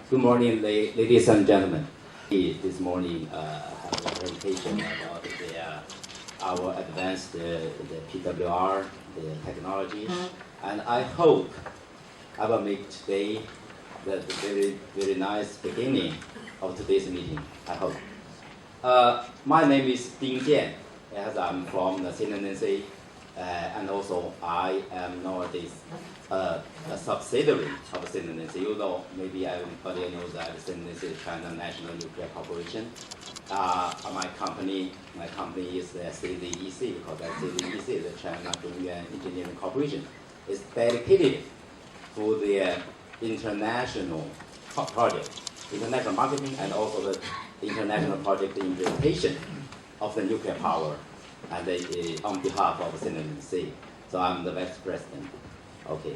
Good morning, ladies and gentlemen. This morning, have a presentation about our advanced the PWR, the technologies, and I hope I will make today the very nice beginning of today's meeting. I hope. My name is Ding Jian, as I'm from the CNNC, and also I am nowadays a subsidiary of CNNC. You know, maybe everybody knows that CNNC is China National Nuclear Corporation. My company is the CZEC, because that CZEC is the China Zhongyuan Engineering Corporation. It's dedicated to the international project, international marketing, and also the international project implementation of the nuclear power, and on behalf of CNNC. So I'm the vice president. Okay.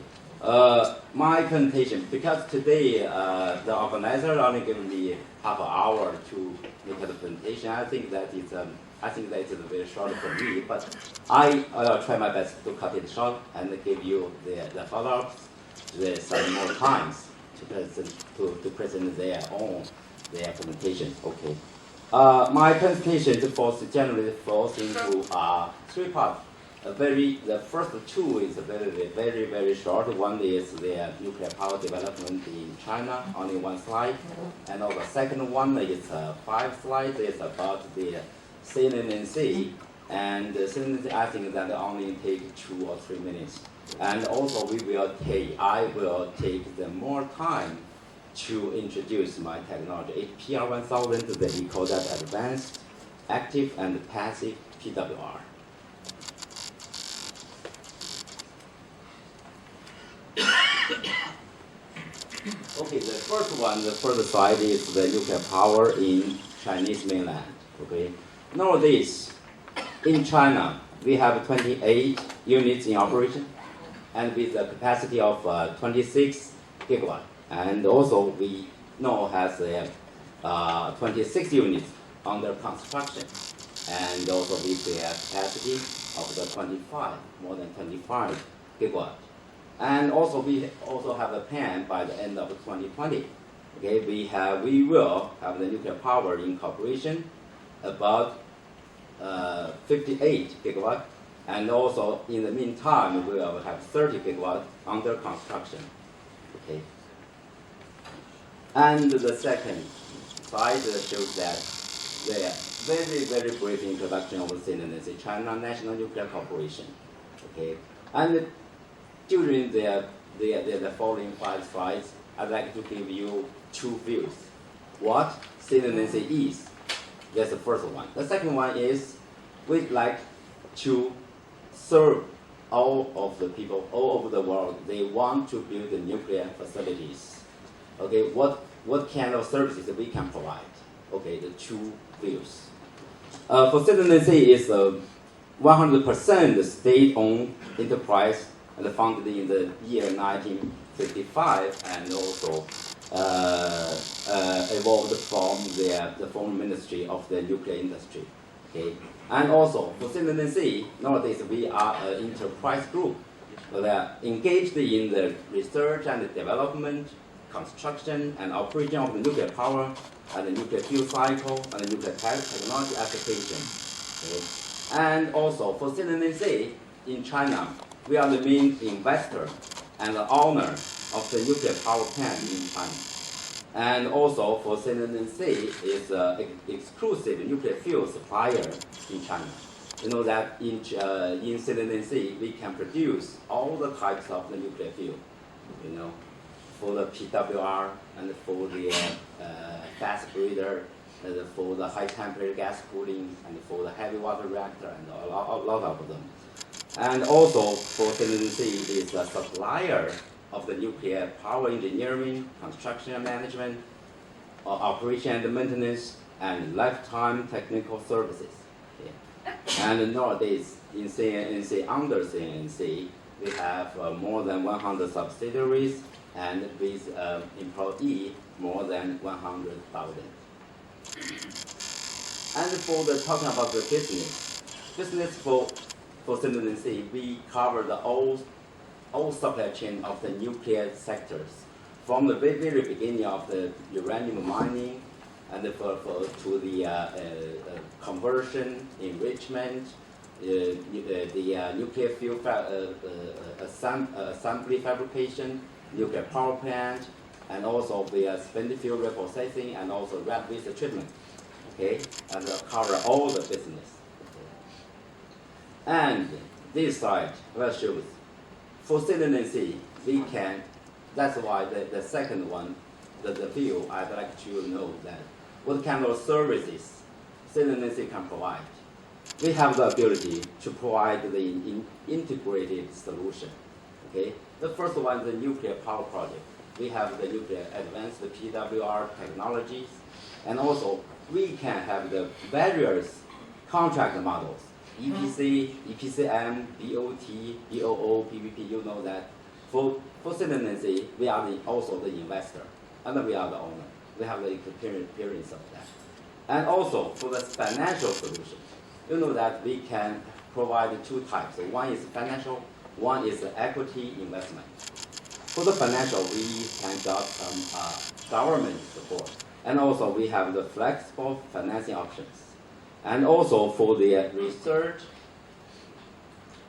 My presentation, because today the organizer only given me half an hour to make the presentation. I think that it's very short for me, but I will try my best to cut it short and give you the follow-ups, some more times to present their presentation. Okay. My presentation generally falls into three parts. The first two is very short. One is the nuclear power development in China, only one slide. And the second one is 5 slides. It's about the CNNC. And the CNNC, I think that only take 2 or 3 minutes. And also I will take the more time to introduce my technology. PR1000, that we call that advanced, active, and passive PWR. Okay, the first slide is the nuclear power in Chinese mainland. Okay, nowadays in China we have 28 units in operation, and with a capacity of 26 gigawatt. And also we now has 26 units under construction, and also with the capacity of the more than 25 gigawatt. And also we also have a plan by the end of 2020. Okay, we will have the nuclear power incorporation about 58 gigawatt, and also in the meantime we will have 30 gigawatt under construction. Okay. And the second slide shows that the very brief introduction of CNNC, China National Nuclear Corporation. Okay, and during the following 5 slides, I'd like to give you 2 views. What CNNC is. That's the first one. The second one is we'd like to serve all of the people all over the world. They want to build the nuclear facilities. Okay, what kind of services we can provide? Okay, the 2 views. For CNNC is a 100% state-owned enterprise, and founded in the year 1955, and also evolved from the former Ministry of the Nuclear Industry. Okay, and also for CNNC, nowadays we are an enterprise group that are engaged in the research and development, construction and operation of the nuclear power, and the nuclear fuel cycle, and the nuclear technology application. Okay. And also for CNNC in China, we are the main investor and the owner of the nuclear power plant in China. And also for CNNC is an exclusive nuclear fuel supplier in China. You know that in CNNC we can produce all the types of the nuclear fuel. You know, for the PWR and for the fast breeder, for the high temperature gas cooling, and for the heavy water reactor, and a lot of them. And also for CNNC is a supplier of the nuclear power engineering, construction and management, operation and maintenance, and lifetime technical services. Yeah. And nowadays in CNNC, under CNNC, we have more than 100 subsidiaries, and with employee more than 100,000. And for talking about the business for CNNC, we cover all all supply chain of the nuclear sectors, from the very beginning of the uranium mining, and to the conversion, enrichment, the nuclear fuel assembly fabrication, nuclear power plant, and also the spent fuel reprocessing, and also rapid waste treatment. Okay, and cover all the business. And this slide well shows for CNNC we can. That's why the second one, the view, I'd like to know that what kind of services CNNC can provide. We have the ability to provide the integrated solution. Okay, the first one is the nuclear power project. We have the nuclear advanced PWR technologies, and also we can have the various contract models. EPC, EPCM, BOT, BOO, PPP, you know that. For CNNC, we are also the investor, and we are the owner. We have the experience of that. And also, for the financial solution, you know that we can provide two types. So one is financial, one is equity investment. For the financial, we can get some government support. And also, we have the flexible financing options. And also, for the research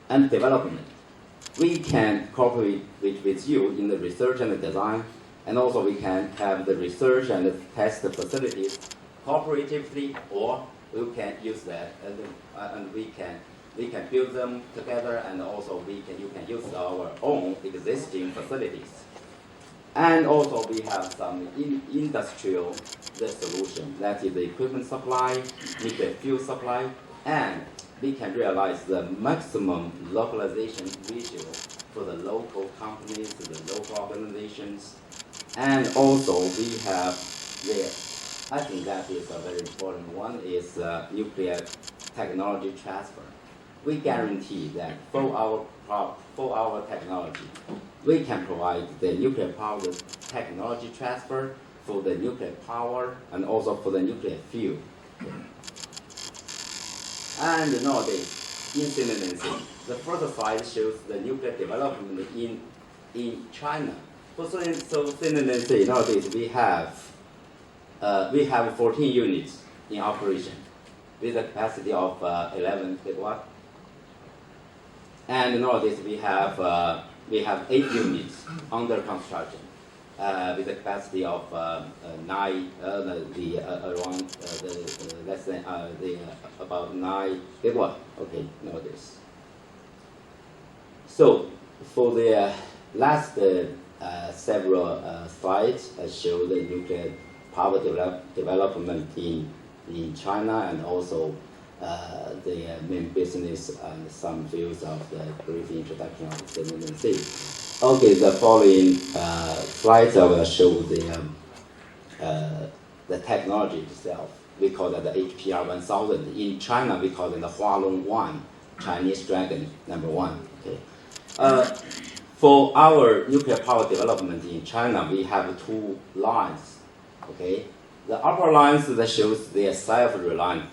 and development, we can cooperate with you in the research and the design, and also we can have the research and the test facilities cooperatively, or we can use that, and we can build them together, and also you can use our own existing facilities. And also we have some industrial solution, that is the equipment supply, nuclear fuel supply, and we can realize the maximum localization ratio for the local companies, the local organizations. And also we have I think that is a very important one, is nuclear technology transfer. We guarantee that for our technology, we can provide the nuclear power technology transfer for the nuclear power and also for the nuclear fuel. And nowadays, in CNNC, the first slide shows the nuclear development in China. So CNNC, nowadays we have 14 units in operation with a capacity of 11 GW. And nowadays we have 8 units under construction with a capacity of 9, about 9 GW. Okay, nowadays. So for the last several slides, I show the nuclear power development in China, and also the main business and some views of the brief introduction of the CNNC. Okay, the following slides I will show the technology itself. We call that the HPR 1000. In China, we call it the Hualong 1, Chinese Dragon #1. Okay. For our nuclear power development in China, we have 2 lines. Okay, the upper lines that shows the self-reliant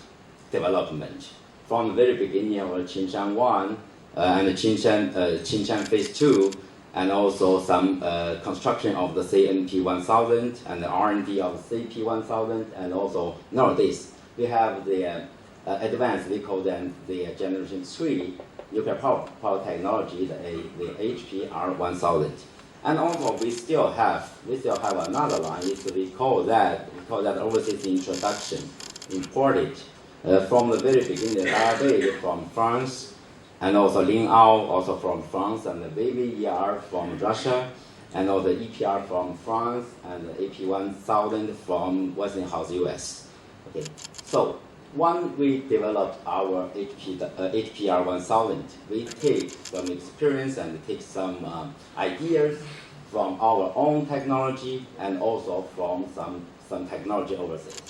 development from the very beginning of Qinshan 1 and Qinshan Phase 2, and also some construction of the CNP 1000 and the R&D of CP 1000, and also nowadays we have the advanced, we call them the Generation 3 nuclear power technology, the HPR 1000. And also we still have another line. We call that overseas introduction, imported from the very beginning. Larvae from France, and also Lingao also from France, and the VVER from Russia, and also EPR from France, and the AP 1000 from Westinghouse US. Okay, so when we developed our HPR 1000, we take some experience and take some ideas from our own technology, and also from some technology overseas.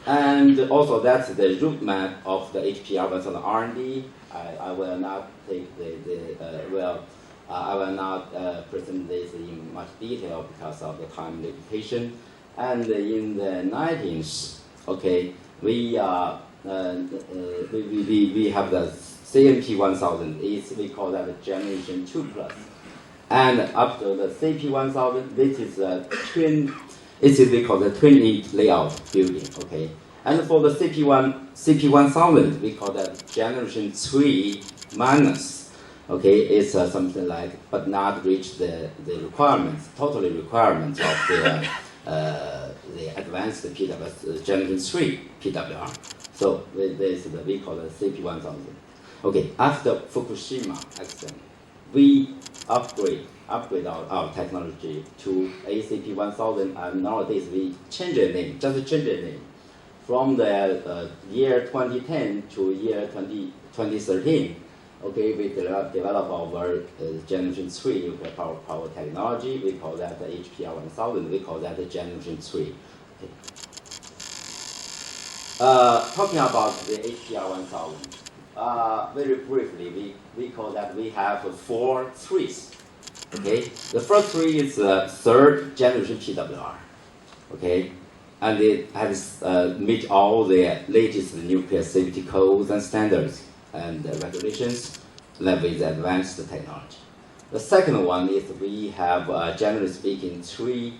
And also that's the roadmap of the HPR 1000 R&D. I will not take I will not present this in much detail because of the time limitation. And in the 19th, okay, we have the CMP 1000 is, we call that generation 2+. And after the CP 1000, this is a twin, it is we call the twin layout building, okay? And for the CP 1000, we call that generation 3 minus, okay? It's something like, but not reach the requirements, totally requirements of the advanced PWR, generation 3 PWR. So this is we call the CP 1000. Okay, after Fukushima accident, we upgrade our technology to ACP 1000, and nowadays we change the name, just change the name. From the year 2010 to year 2013, okay, we develop our generation 3 nuclear power technology. We call that the HPR 1000. We call that the generation 3. Okay. Talking about the HPR 1000, very briefly, we call that we have 4 threes. Okay, the first 3 is third generation PWR. Okay. And it has meet all the latest nuclear safety codes and standards and regulations that with advanced technology. The second one is we have, generally speaking, 3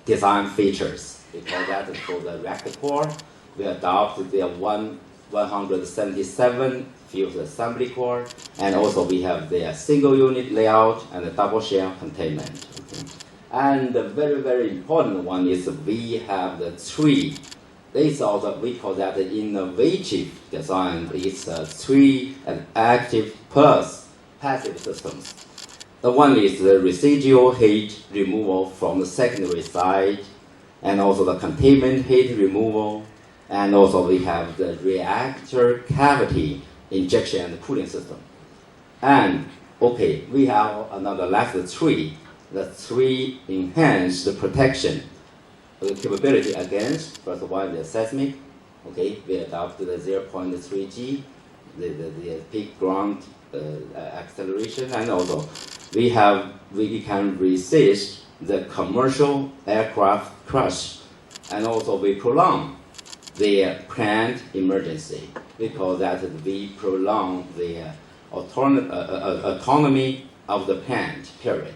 design features. We call that for the reactor core. We adopt the 177 fused assembly core, and also we have the single unit layout and the double shell containment. Okay. And the very, very important one is we have the 3. This also, we call that the innovative design. It's 3 active plus passive systems. The one is the residual heat removal from the secondary side, and also the containment heat removal, and also we have the reactor cavity injection and cooling system. And, okay, we have another last 3. The 3 enhanced protection capability against, first one, the seismic. Okay, we adopted the 0.3 G, the peak ground acceleration, and also we can resist the commercial aircraft crash, and also we prolong the planned emergency. We call that we prolong the autonomy of the plant period.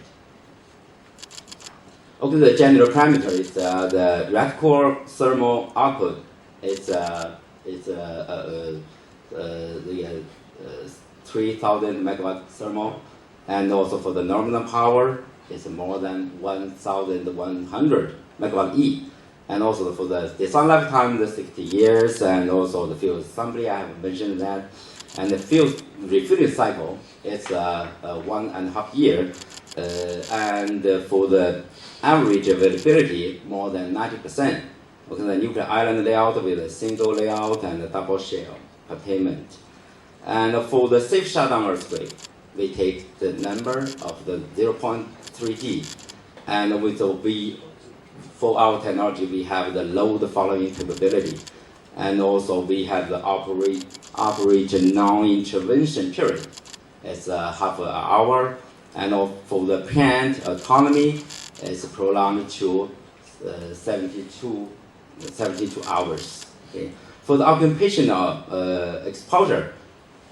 Okay, the general parameter is the reactor core thermal output. It's 3,000 megawatt thermal, and also for the nominal power, it's more than 1,100 megawatt E. And also for the design lifetime, the 60 years, and also the fuel assembly, I have mentioned that. And the fuel refueling cycle, it's 1.5 years. And for the average availability, more than 90%. Okay, the nuclear island layout with a single layout and a double shell containment. And for the safe shutdown earthquake, we take the number of the 0.3 G. And for our technology, we have the load following capability. And also we have the operation non-intervention period. It's half an hour. And for the plant autonomy, it's prolonged to 72 hours. Okay. For the occupational exposure,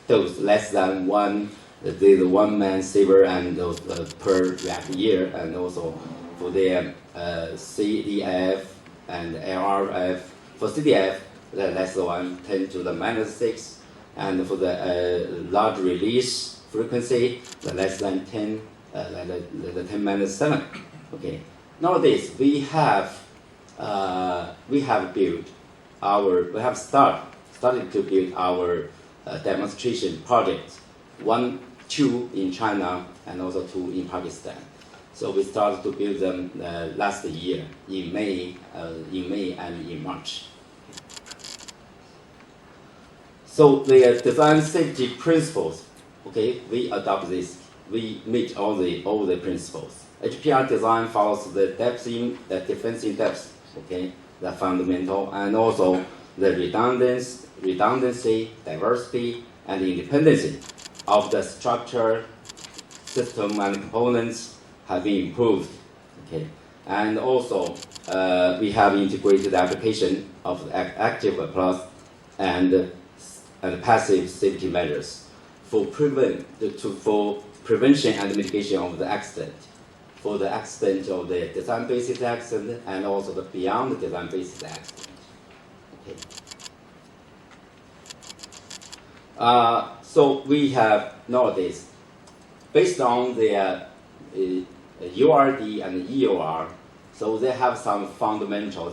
those less than the 1 man saver and those per reactor year, and also for the CDF and LRF. For CDF, the less than 10 to the -6, and for the large release frequency, the less than 10, the 10-7. Okay. Nowadays we have started to build our demonstration projects, 2 in China and also 2 in Pakistan. So we started to build them last year in May and in March. So the design safety principles, okay, we adopt this. We meet all the principles. HPR design follows the defense in depth, okay, the fundamental, and also the redundancy, diversity, and independency of the structure, system, and components have been improved, okay. And also, we have integrated application of active plus and passive safety measures. for prevention and mitigation of the accident, for the accident of the design basis accident and also the beyond the design basis accident. Okay. So we have nowadays, based on the URD and EOR, so they have some fundamental,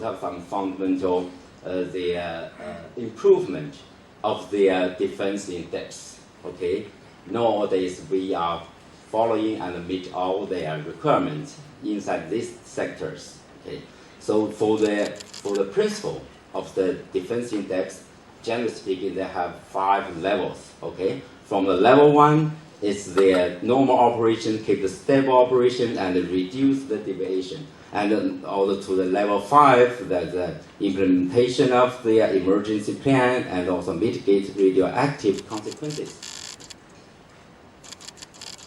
improvement of their defense in depth. Okay, nowadays we are following and meet all their requirements inside these sectors. Okay, so for the principle of the defense in depth, generally speaking, they have 5 levels. Okay, from the level 1. It's the normal operation, keep the stable operation, and reduce the deviation. And then all to the level 5, the implementation of the emergency plan and also mitigate radioactive consequences.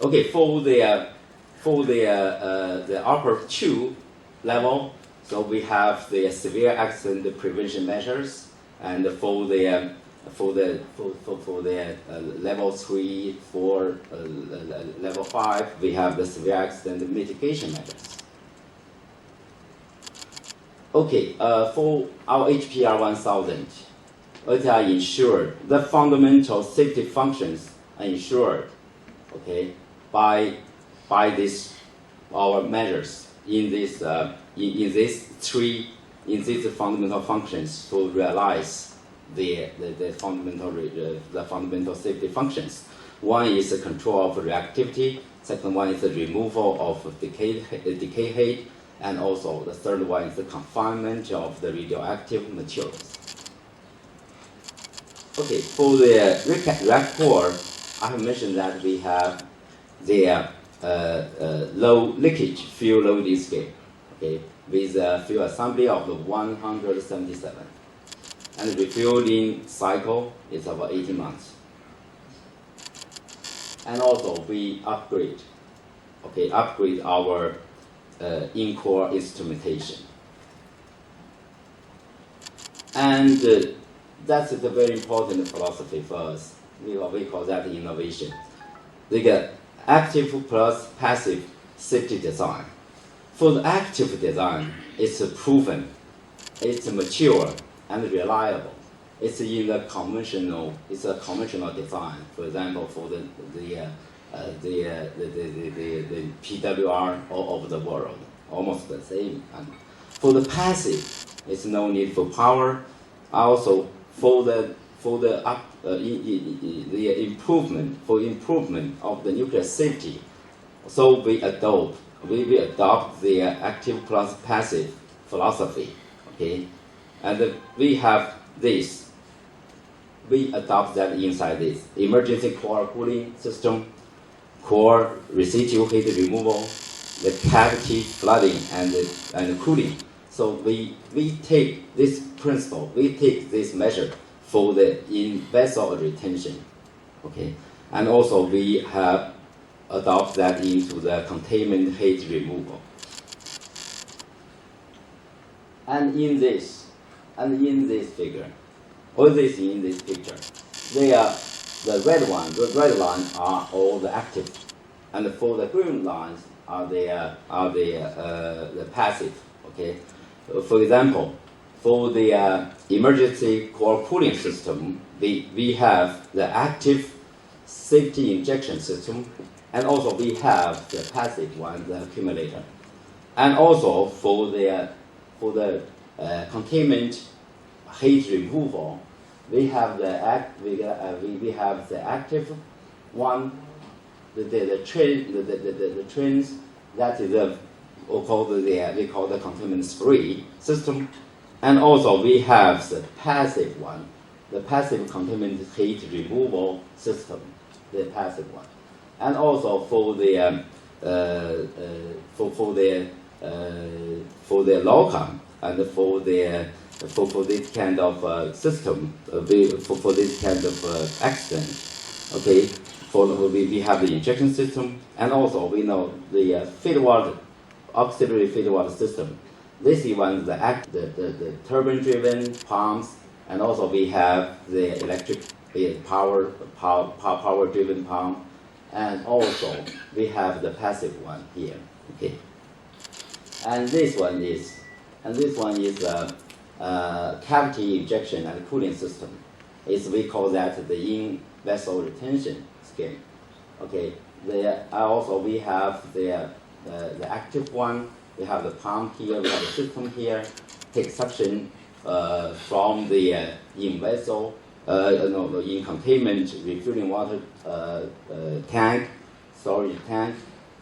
Okay, for the upper 2 level, so we have the severe accident prevention measures, and for the level 3, 4, level 5, we have the severe accident mitigation measures. Okay, for our HPR 1000, it are ensured. The fundamental safety functions are ensured, okay, by this our measures in these fundamental functions to realize the fundamental safety functions. One is the control of reactivity. Second one is the removal of decay heat, and also the third one is the confinement of the radioactive materials. Okay, for the react core, I have mentioned that we have the low leakage fuel load escape. Okay, with a fuel assembly of 177. And the refueling cycle is about 18 months. And also we upgrade our in-core instrumentation. And that's a very important philosophy for us. We call that innovation. The active plus passive safety design. For the active design, it's proven, it's mature, and reliable. It's in the conventional. It's a conventional design. For example, for the PWR all over the world, almost the same. And for the passive, it's no need for power. Also, for the improvement of the nuclear safety, so we adopt the active plus passive philosophy. Okay. And we have this. We adopt that inside this emergency core cooling system, core residual heat removal, the cavity flooding and cooling. So we take this principle, we take this measure for the in-vessel retention. Okay, and also we have adopt that into the containment heat removal. And in this figure, all this in this picture, they are the red lines are all the active, and for the green lines are the passive. Okay, for example, for the emergency core cooling system, we have the active safety injection system, and also we have the passive one, the accumulator, and also for the containment heat removal, we have the active one, the trains that is we call the containment spree system, and also we have the passive one, the passive containment heat removal system, the passive one, and also for the LOCAM and for this kind of system, for this kind of accident. Okay, we have the injection system, and also we know the feed water, auxiliary feed water system. This is one the turbine-driven pumps, and also we have the electric with power-driven pump, and also we have the passive one here. Okay, and this one is cavity injection and cooling system. We call that the in-vessel retention scheme. Okay, we have the active one. We have the pump here. We have the system here. Take suction from the in-vessel, in containment refueling water tank, storage tank,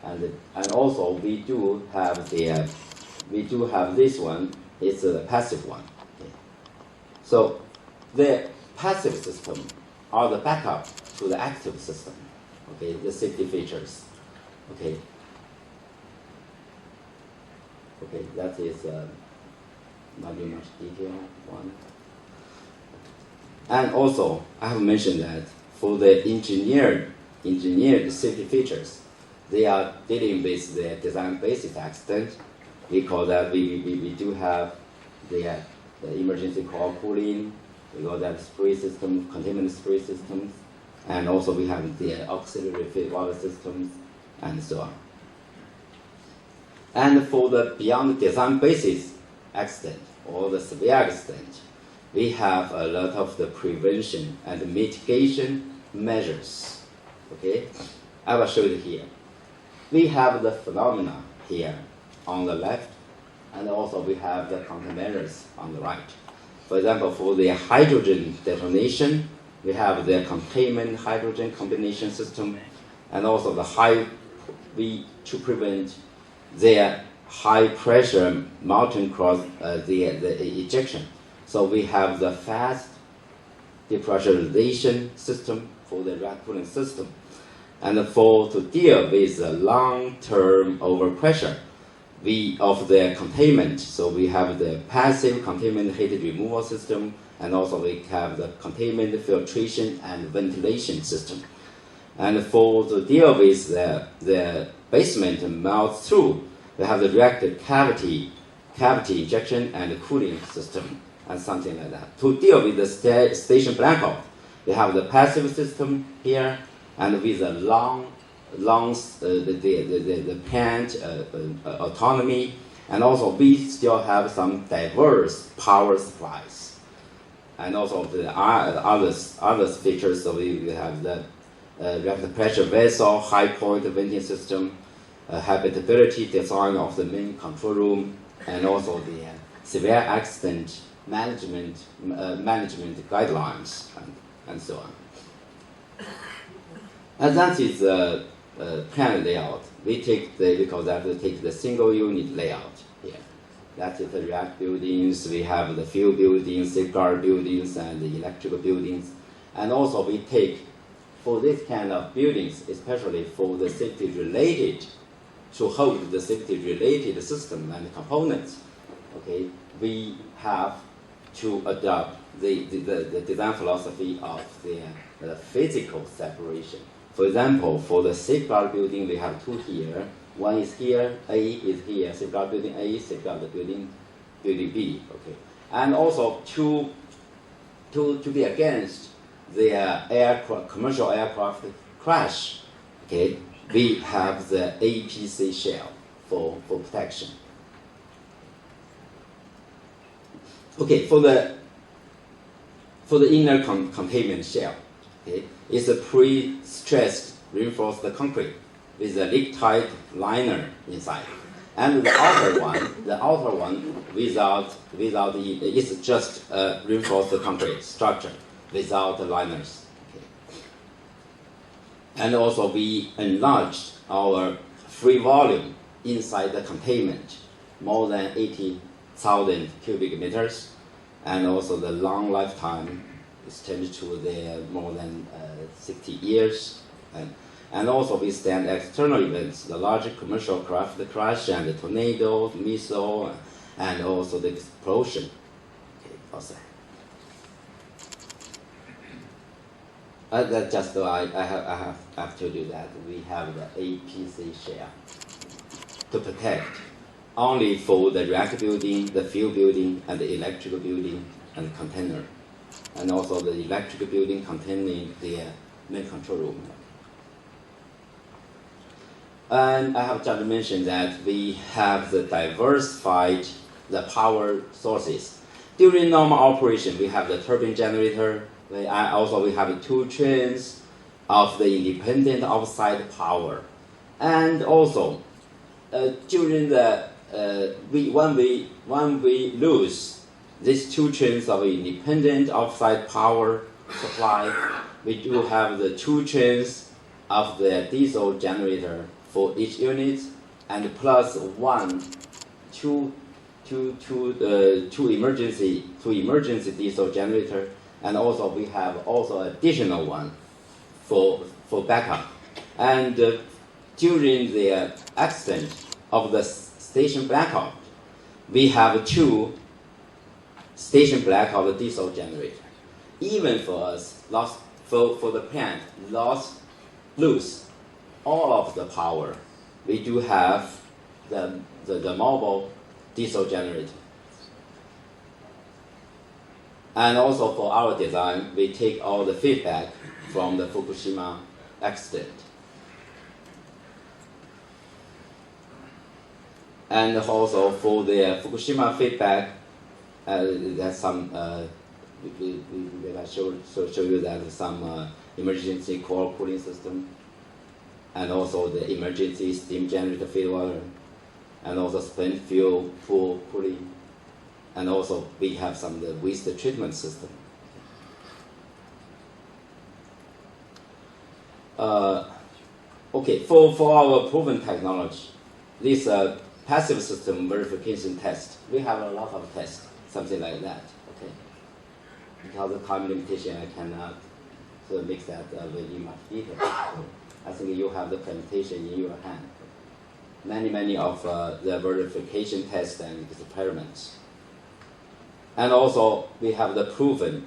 and also we do have this one. It's a passive one. Okay. So the passive system are the backup to the active system. Okay, the safety features. Okay. Okay, that is not very much detail one. And also, I have mentioned that for the engineered safety features, they are dealing with the design basis accident. We call that we do have the emergency core cooling. We call that spray system, containment spray systems, and also we have the auxiliary feed water systems, and so on. And for the beyond design basis accident or the severe accident, we have a lot of the prevention and mitigation measures. Okay, I will show you here. We have the phenomena here on the left, and also we have the countermeasures on the right. For example, for the hydrogen detonation, we have the containment hydrogen combination system, and also to prevent the high pressure molten cross the ejection. So we have the fast depressurization system for the rat cooling system, and to deal with the long-term overpressure of the containment. So we have the passive containment heat removal system, and also we have the containment filtration and ventilation system. And to deal with the basement melt through, we have the direct cavity injection and cooling system, and something like that. To deal with the station blackout, we have the passive system here, and with the the plant autonomy, and also we still have some diverse power supplies, and also the other features. So we have the rapid pressure vessel, high point venting system, habitability design of the main control room, and also the severe accident management guidelines, and so on. And that is the plan layout. We take the single unit layout here. That is the react buildings. We have the field buildings, safeguard buildings, and the electrical buildings. And also we take, for this kind of buildings, especially for the safety related, to hold the safety related system and components, okay, we have to adopt the design philosophy of the physical separation. For example, for the safeguard building, we have two here. One is here, A is here, safeguard building A, safeguard building B. Okay, and also to be against the commercial aircraft crash. Okay, we have the APC shell for protection. Okay, for the inner containment shell, okay, it's a pre-stressed reinforced concrete with a leak-tight liner inside, and the outer one without it's just a reinforced concrete structure without the liners. Okay. And also we enlarged our free volume inside the containment more than 80,000 cubic meters, and also the long lifetime extended to the more than 60 years. And also we stand external events, the larger commercial craft crash and the tornado, missile, and also the explosion. Okay, outside. That just I have to do that. We have the APC shell to protect only for the reactor building, the fuel building, and the electrical building and container. and also the electrical building containing the main control room. And I have just mentioned that we have the diversified the power sources. During normal operation, we have the turbine generator. We have 2 trains of the independent offsite power. And also, during the when we lose these 2 trains of independent offsite power supply, we do have the 2 trains of the diesel generator for each unit, and plus two emergency diesel generator, and also we have also additional one for backup. And during the accident of the station blackout, we have 2 station blackout diesel generator. Even for us, for the plant, lose all of the power, we do have the mobile diesel generator. And also for our design, we take all the feedback from the Fukushima accident. And also for the Fukushima feedback, there's some, we show you that some emergency core cooling system, and also the emergency steam generator feed water, and also spent fuel pool cooling, and also we have some the waste treatment system. Okay, for our proven technology, this passive system verification test, we have a lot of tests, something like that. Okay, because of time limitation, I cannot mix that very much detail. I think you have the presentation in your hand. Many of the verification tests and experiments. And also, we have the proven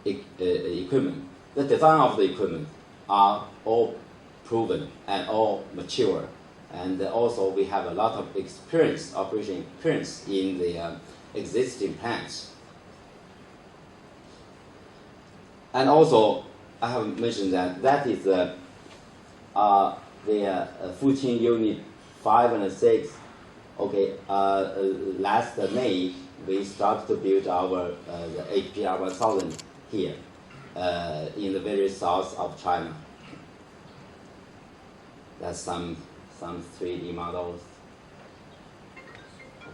equipment. The design of the equipment are all proven and all mature. And also, we have a lot of operation experience in the existing plants. And also, I have mentioned that is the 14 unit 5 and 6. Okay, last May we started to build our the HPR 1000 here in the very south of China. That's some 3D models.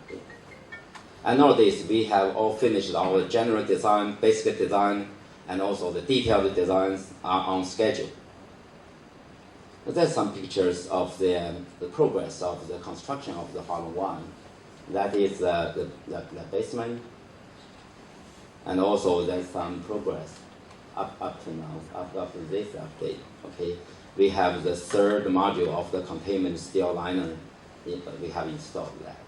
Okay. And nowadays we have all finished our general design, basic design, and also the detailed designs are on schedule. There's some pictures of the progress of the construction of the Hualong 1. That is the basement. And also there's some progress up to now, after this update. Okay, we have the 3rd module of the containment steel liner. We have installed that.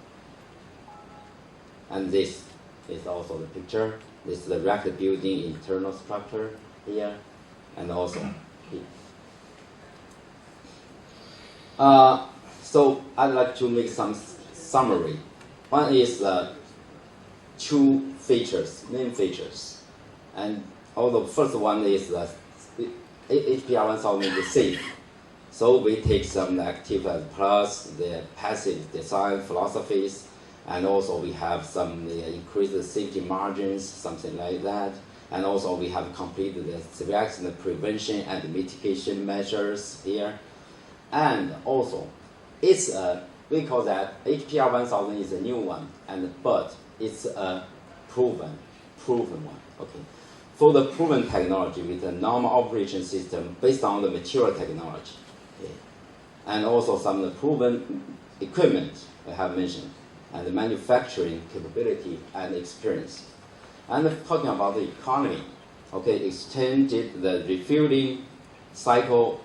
And this is also the picture. This is the rack building internal structure here, and also here. So I'd like to make some summary. One is 2 features, main features. And the first one is that HPR 1000 is safe. So we take some active plus the passive design philosophies, and also we have some increased safety margins, something like that. And also we have completed the severe accident prevention and mitigation measures here. And also, it's we call that HPR 1000 is a new one, but it's a proven one. Okay, for the proven technology with a normal operation system based on the mature technology, okay, and also some of the proven equipment I have mentioned, and the manufacturing capability and experience. And talking about the economy, okay, extended the refueling cycle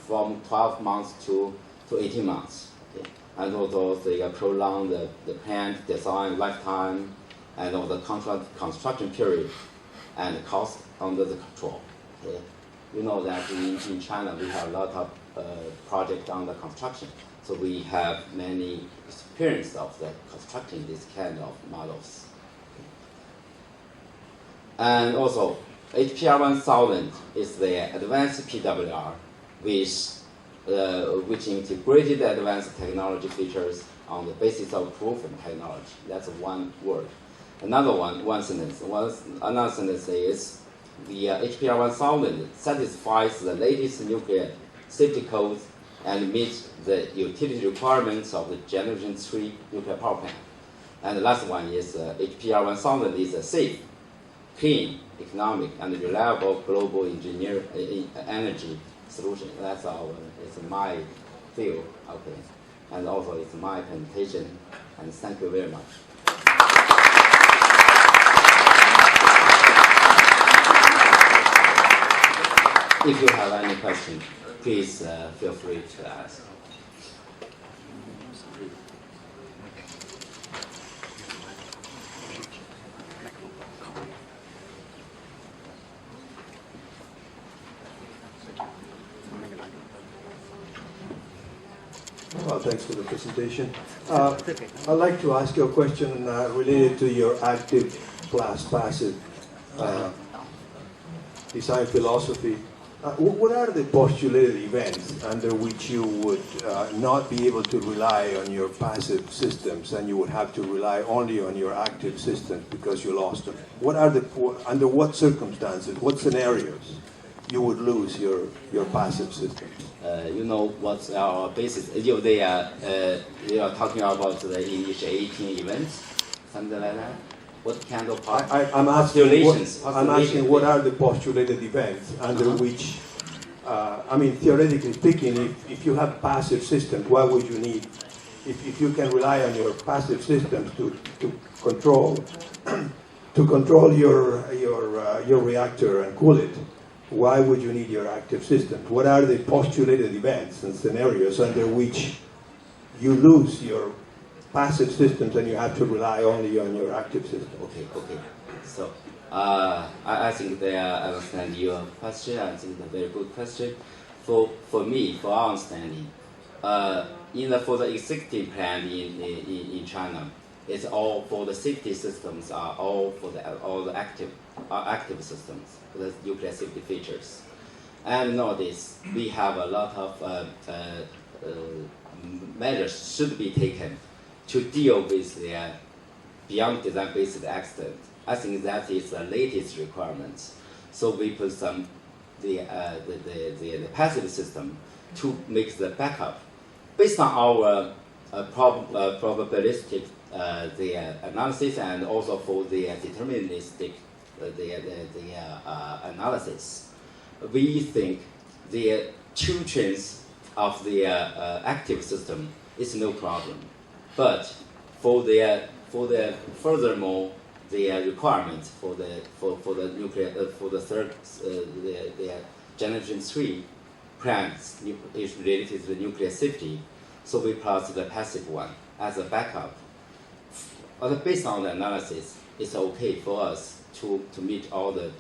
from 12 months to 18 months. Okay. And also they prolong the plant design lifetime and of the construction period and cost under the control. Okay. You know that in China we have a lot of projects under construction, so we have many experience of constructing this kind of models. And also, HPR1000 is the advanced PWR which integrated advanced technology features on the basis of proven technology. That's one word. One sentence. Another sentence is the HPR1000 satisfies the latest nuclear safety codes and meets the utility requirements of the Generation 3 nuclear power plant. And the last one is HPR1000 is a safe, clean, economic, and reliable global energy solution. It's my field, okay. And also it's my presentation, and thank you very much. If you have any questions, please feel free to ask. Well, thanks for the presentation. I'd like to ask you a question related to your active plus passive design philosophy. What are the postulated events under which you would not be able to rely on your passive systems and you would have to rely only on your active systems because you lost them? Under what circumstances, what scenarios you would lose your passive systems? You know what's our basis? They are talking about the initiating events, something like that. What kind of I'm asking what are the postulated events under which, theoretically speaking, if you have passive systems, why would you need, if you can rely on your passive systems to control your reactor and cool it, why would you need your active systems? What are the postulated events and scenarios under which you lose your passive systems and you have to rely only on your active system? Okay. So I think I understand your question. I think it's a very good question. For our understanding, for the existing plan in China, it's all for the safety systems are all for all the active systems, the nuclear safety features. And nowadays we have a lot of measures should be taken to deal with the beyond design-based accident. I think that is the latest requirements. So we put the passive system to make the backup based on our probabilistic analysis and also for the deterministic analysis. We think the 2 trains of the active system is no problem. But for the furthermore the requirements for the nuclear for the third the Generation 3 plants is related to the nuclear safety, so we plus the passive one as a backup. Based on the analysis, it's okay for us to meet all the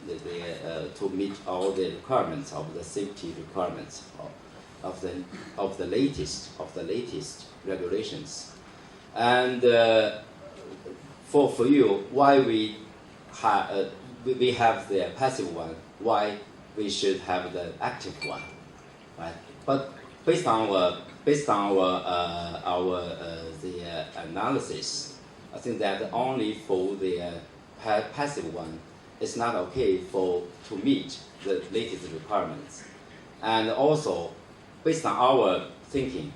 requirements of the safety requirements of the latest regulations. And for you, why we have the passive one, why we should have the active one, right? But based on the analysis, I think that only for the passive one, it's not okay to meet the latest requirements. And also, based on our thinking,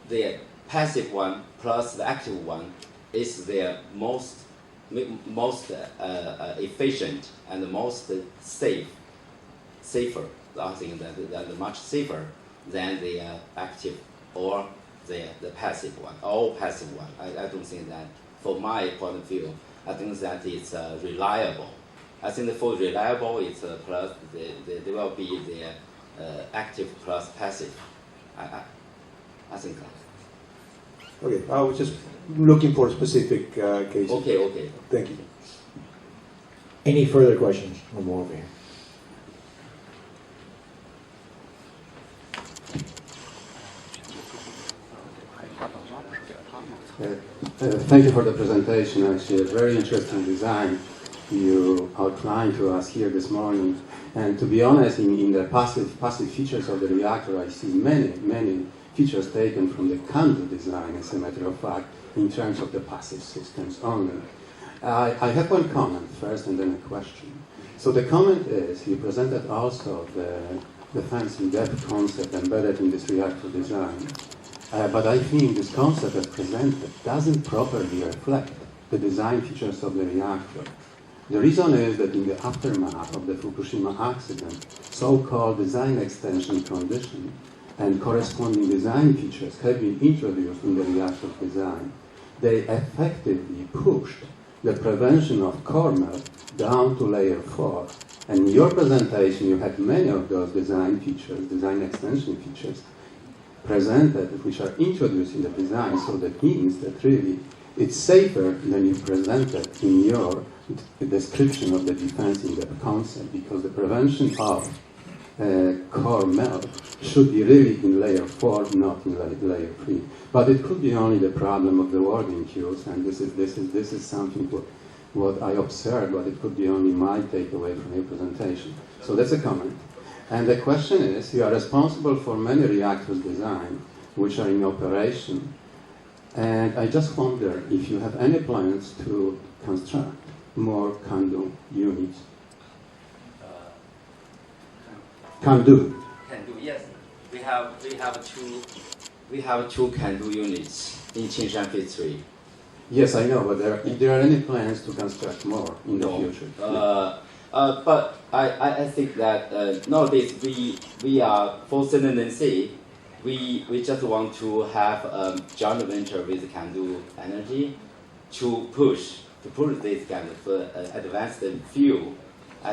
the passive one plus the active one is the most efficient and the most safer. I think that much safer than the active or the passive one, all passive one. I don't think that, from my point of view, I think that it's reliable. I think that for reliable, it's plus there will be the active plus passive. I think that. Okay, I was just looking for specific cases. Okay. Thank you. Any further questions? One more over here. Thank you for the presentation. Actually, a very interesting design. you outlined to us here this morning. And to be honest, in the passive features of the reactor, I see many features taken from the CANDU design, as a matter of fact, in terms of the passive systems only. I have one comment first and then a question. So the comment is, you presented also the fancy depth concept embedded in this reactor design. But I think this concept as presented doesn't properly reflect the design features of the reactor. The reason is that in the aftermath of the Fukushima accident, so-called design extension condition and corresponding design features have been introduced in the reactor design. They effectively pushed the prevention of core melt down to layer 4. And in your presentation, you had many of those design features, design extension features, presented, which are introduced in the design. So that means that really it's safer than you presented in your description of the defense in the concept, because the prevention of core melt should be really in layer 4, not in layer 3. But it could be only the problem of the wording cues, and this is something what I observed, but it could be only my takeaway from your presentation. So that's a comment. And the question is, you are responsible for many reactors design which are in operation, and I just wonder if you have any plans to construct more CANDU units. CANDU. CANDU, yes. We have two CANDU units in Qingshan Phase 3. Yes, I know, but if there are any plans to construct more in the future. But I think that nowadays we are for CNNC, we just want to have a joint venture with CANDU Energy to push this kind of advanced fuel, the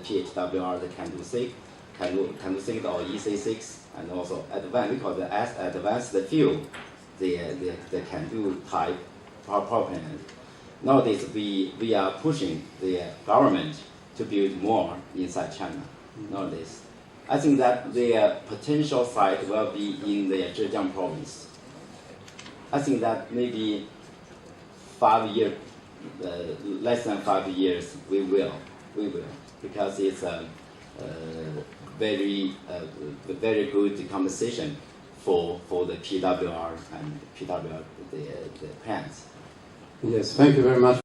PHWR, the CANDU 6, CANDU 6 or EC6, and also advanced, we call the advanced fuel, the CANDU type power plant. Nowadays, we are pushing the government to build more inside China. Nowadays, I think that the potential site will be in the Zhejiang province. I think that maybe 5 years, less than 5 years, we will, because it's a very good compensation for the PWR and PWR the plants. Yes, thank you very much.